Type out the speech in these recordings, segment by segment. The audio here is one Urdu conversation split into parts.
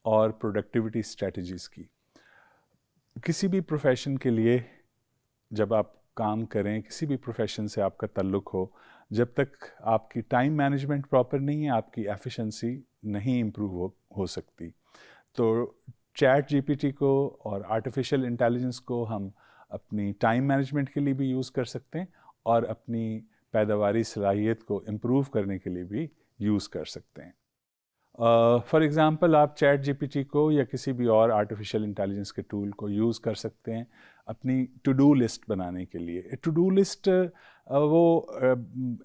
اور پروڈکٹیوٹی اسٹریٹجیز کی. کسی بھی پروفیشن کے لیے جب آپ کام کریں, کسی بھی پروفیشن سے آپ کا تعلق ہو, جب تک آپ کی ٹائم مینجمنٹ پراپر نہیں ہے, آپ کی ایفیشنسی نہیں امپروو ہو سکتی. تو چیٹ جی پی ٹی کو اور آرٹیفیشیل انٹیلیجنس کو ہم اپنی ٹائم مینجمنٹ کے لیے بھی یوز کر سکتے ہیں اور اپنی پیداواری صلاحیت کو امپروو کرنے کے لیے بھی یوز کر سکتے ہیں. فار ایگزامپل آپ چیٹ جی پی ٹی کو یا کسی بھی اور آرٹیفیشیل انٹیلیجنس کے ٹول کو یوز کر سکتے ہیں اپنی ٹو ڈو لسٹ بنانے کے لیے. ٹو ڈو لسٹ وہ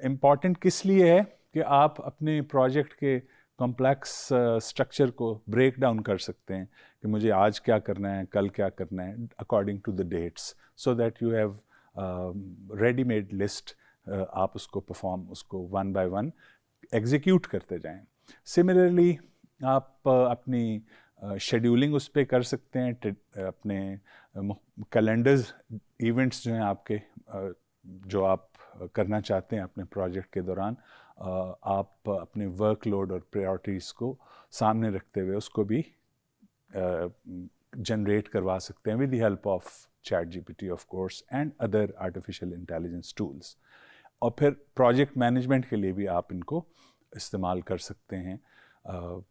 امپورٹنٹ کس لیے ہے کہ آپ اپنے پروجیکٹ کے کمپلیکس اسٹرکچر کو بریک ڈاؤن کر سکتے ہیں کہ مجھے آج کیا کرنا ہے, کل کیا کرنا ہے, according to the dates, so that you have ready made list. آپ اس کو اس کو ون بائی ون ایگزیکیوٹ کرتے جائیں. سملرلی آپ اپنی شیڈیولنگ اس پہ کر سکتے ہیں. اپنے کیلنڈرز ایونٹس جو ہیں آپ کے, جو آپ کرنا چاہتے ہیں اپنے پروجیکٹ کے دوران, آپ اپنے ورک لوڈ اور پریورٹیز کو سامنے رکھتے ہوئے اس کو بھی جنریٹ کروا سکتے ہیں with the help of chat G P T of course and other artificial intelligence tools. اور پھر پروجیکٹ مینجمنٹ کے لیے بھی آپ ان کو استعمال کر سکتے ہیں,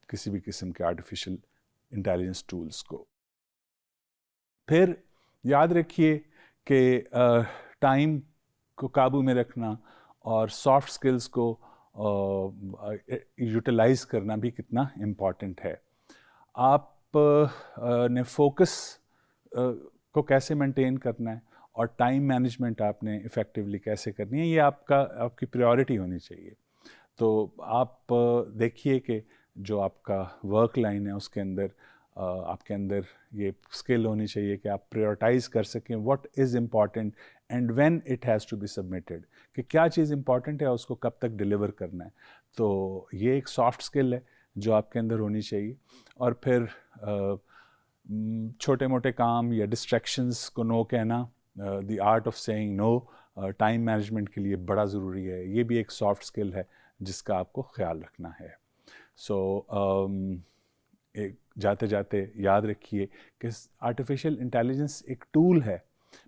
کسی بھی قسم کے آرٹیفیشیل انٹیلیجنس ٹولس کو. پھر یاد رکھیے کہ ٹائم کو قابو میں رکھنا اور سافٹ سکلز کو یوٹیلائز کرنا بھی کتنا امپورٹنٹ ہے. آپ نے فوکس کو کیسے مینٹین کرنا ہے اور ٹائم مینجمنٹ آپ نے افیکٹولی کیسے کرنی ہے, یہ آپ کی پریورٹی ہونی چاہیے. تو آپ دیکھیے کہ جو آپ کا ورک لائن ہے اس کے اندر آپ کے اندر یہ اسکل ہونی چاہیے کہ آپ پریورٹائز کر سکیں what is important and when it has to be submitted, کہ کیا چیز امپورٹنٹ ہے اور اس کو کب تک ڈیلیور کرنا ہے. تو یہ ایک سافٹ اسکل ہے جو آپ کے اندر ہونی چاہیے. اور پھر چھوٹے موٹے کام یا ڈسٹریکشنز کو نو کہنا, the art of saying no time management کے لیے بڑا ضروری ہے. یہ بھی ایک سافٹ اسکل ہے جس کا آپ کو خیال رکھنا ہے. سو جاتے جاتے یاد رکھیے کہ آرٹیفیشیل انٹیلیجنس ایک ٹول ہے,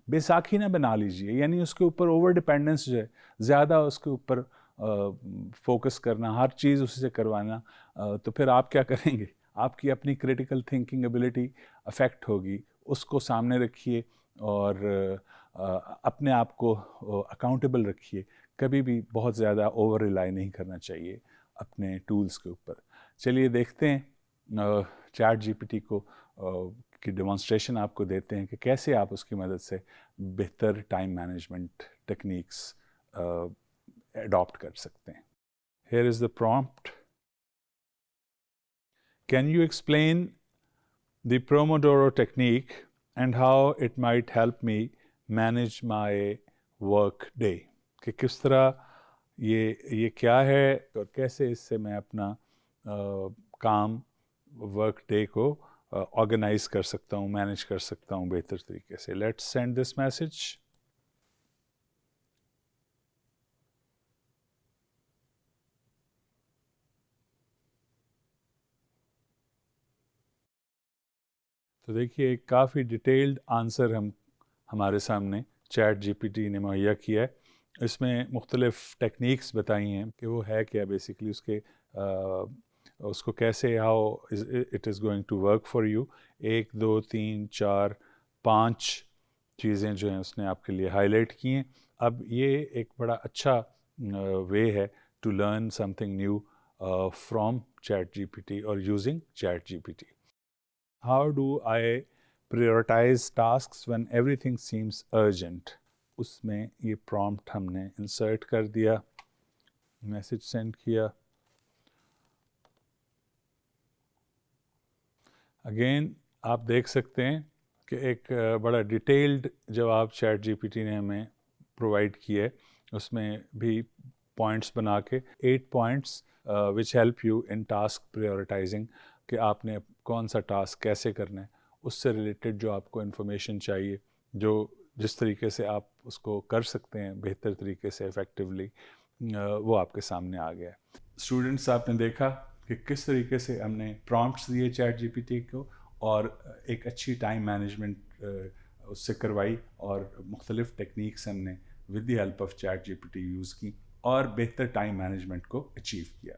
بیساکھی نہ بنا لیجئے, یعنی اس کے اوپر اوور ڈپینڈنس جو ہے, زیادہ اس کے اوپر فوکس کرنا, ہر چیز اسی سے کروانا, تو پھر آپ کیا کریں گے, آپ کی اپنی کریٹیکل تھنکنگ ایبلٹی افیکٹ ہوگی. اس کو سامنے رکھیے اور اپنے آپ کو اکاؤنٹیبل رکھیے. کبھی بھی بہت زیادہ اوور ریلائی نہیں کرنا چاہیے اپنے ٹولز کے اوپر. چلیے دیکھتے ہیں چیٹ جی پی ٹی کی ڈیمانسٹریشن آپ کو دیتے ہیں کہ کیسے آپ اس کی مدد سے بہتر ٹائم مینجمنٹ ٹیکنیکس اڈاپٹ کر سکتے ہیں. Here is the prompt. Can you explain the pomodoro technique and how it might help me manage my workday, کہ کس طرح یہ کیا ہے اور کیسے اس سے میں اپنا کام ورک ڈے کو آرگنائز کر سکتا ہوں, مینیج کر سکتا ہوں بہتر طریقے سے. Let's send this message. تو دیکھیے ایک کافی ڈیٹیلڈ آنسر ہمارے سامنے چیٹ جی پی ٹی نے مہیا کیا ہے. اس میں مختلف ٹیکنیکس بتائی ہیں کہ وہ ہے کیا بیسیکلی, اس کو کیسے how it is going to work for you. 1 2 3 4 5 چیزیں جو ہیں اس نے آپ کے لیے ہائی لائٹ کی ہیں. اب یہ ایک بڑا اچھا وے ہے to learn something new from chat G P T اور using chat G P T. How do I prioritize tasks when everything seems urgent? اس میں یہ پرومپٹ ہم نے انسرٹ کر دیا, میسج سینڈ کیا. اگین آپ دیکھ سکتے ہیں کہ ایک بڑا ڈیٹیلڈ جواب چیٹ جی پی ٹی نے ہمیں پرووائڈ کیا ہے. اس میں بھی پوائنٹس بنا کے 8 points which help you in task prioritizing, کہ آپ نے کون سا ٹاسک کیسے کرنا ہے, اس سے ریلیٹڈ جو آپ کو انفارمیشن چاہیے, جس طریقے سے آپ اس کو کر سکتے ہیں بہتر طریقے سے افیکٹولی, وہ آپ کے سامنے آ گیا ہے. اسٹوڈنٹس آپ نے دیکھا کہ کس طریقے سے ہم نے پرومپٹس دیے چیٹ جی پی ٹی کو اور ایک اچھی ٹائم مینجمنٹ اس سے کروائی، اور مختلف ٹیکنیکس ہم نے with the help of chat G P T use کی اور بہتر ٹائم مینجمنٹ کو اچیو کیا.